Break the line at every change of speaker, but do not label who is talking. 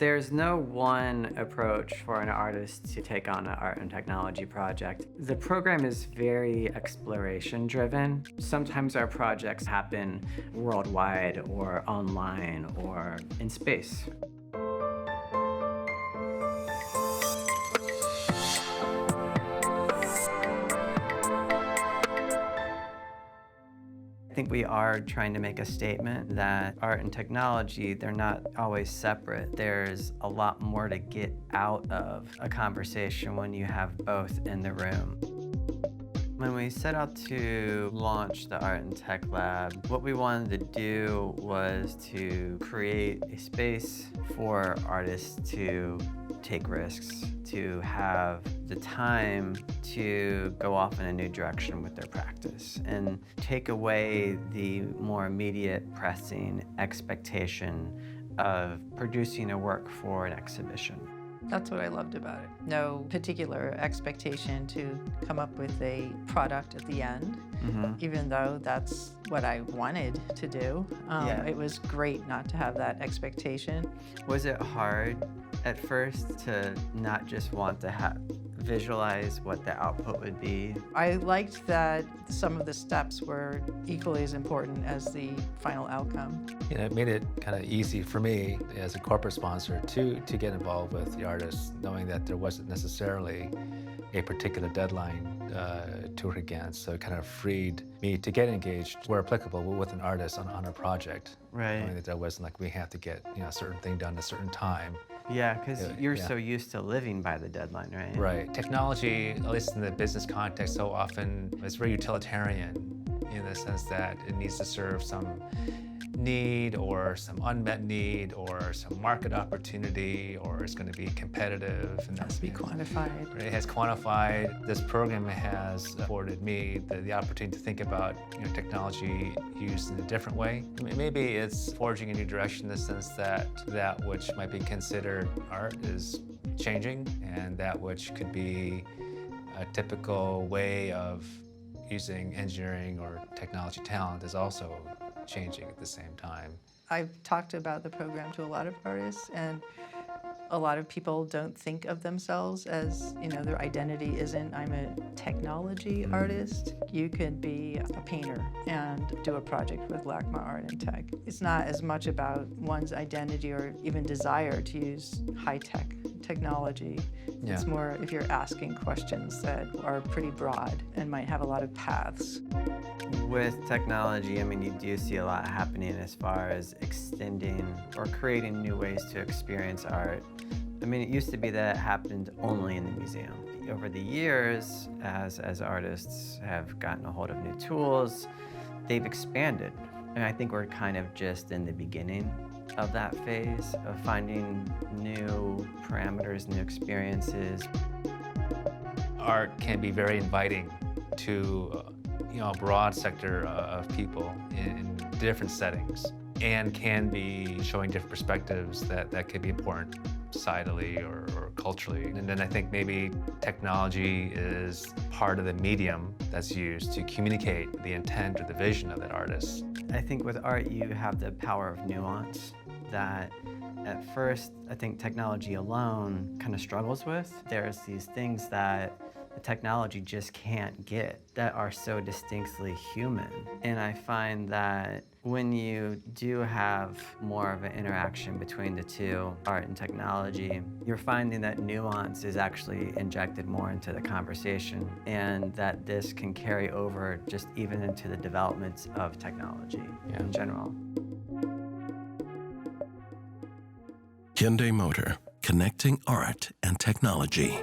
There's no one approach for an artist to take on an art and technology project. The program is very exploration-driven. Sometimes our projects happen worldwide or online or in space. I think we are trying to make a statement that art and technology, they're not always separate. There's a lot more to get out of a conversation when you have both in the room. When we set out to launch the Art and Tech Lab, what we wanted to do was to create a space for artists to take risks, to have the time to go off in a new direction with their practice and take away the more immediate pressing expectation of producing a work for an exhibition.
That's what I loved about it. No particular expectation to come up with a product at the end, even though that's what I wanted to do. It was great not to have that expectation.
Was it hard at first to not just want to visualize what the output would be?
I liked that some of the steps were equally as important as the final outcome.
You know, it made it kind of easy for me as a corporate sponsor to get involved with the artists, knowing that there wasn't necessarily a particular deadline to work against. So it kind of freed me to get engaged where applicable with an artist on a project.
Right.
Knowing that there wasn't like we have to get a certain thing done at a certain time.
Yeah, because you're so used to living by the deadline, right?
Right. Technology, at least in the business context, so often is very utilitarian in the sense that it needs to serve some need or some unmet need or some market opportunity, or it's going to be competitive. And
It has to be quantified.
It has quantified. This program has afforded me the opportunity to think about technology used in a different way. I mean, maybe it's forging a new direction in the sense that that which might be considered art is changing, and that which could be a typical way of using engineering or technology talent is also changing at the same time.
I've talked about the program to a lot of artists, and a lot of people don't think of themselves as, their identity isn't, I'm a technology artist. You could be a painter and do a project with LACMA Art and Tech. It's not as much about one's identity or even desire to use high-tech technology.
Yeah.
It's more if you're asking questions that are pretty broad and might have a lot of paths.
With technology, you do see a lot happening as far as extending or creating new ways to experience art. It used to be that it happened only in the museum. Over the years, as artists have gotten a hold of new tools, they've expanded. And I think we're kind of just in the beginning of that phase of finding new parameters, new experiences.
Art can be very inviting to a broad sector of people in different settings, and can be showing different perspectives that could be important societally or culturally. And then I think maybe technology is part of the medium that's used to communicate the intent or the vision of that artist.
I think with art, you have the power of nuance that at first, I think technology alone kind of struggles with. There's these things that the technology just can't get that are so distinctly human. And I find that when you do have more of an interaction between the two, art and technology, you're finding that nuance is actually injected more into the conversation, and that this can carry over just even into the developments of technology in general.
Hyundai Motor, connecting art and technology.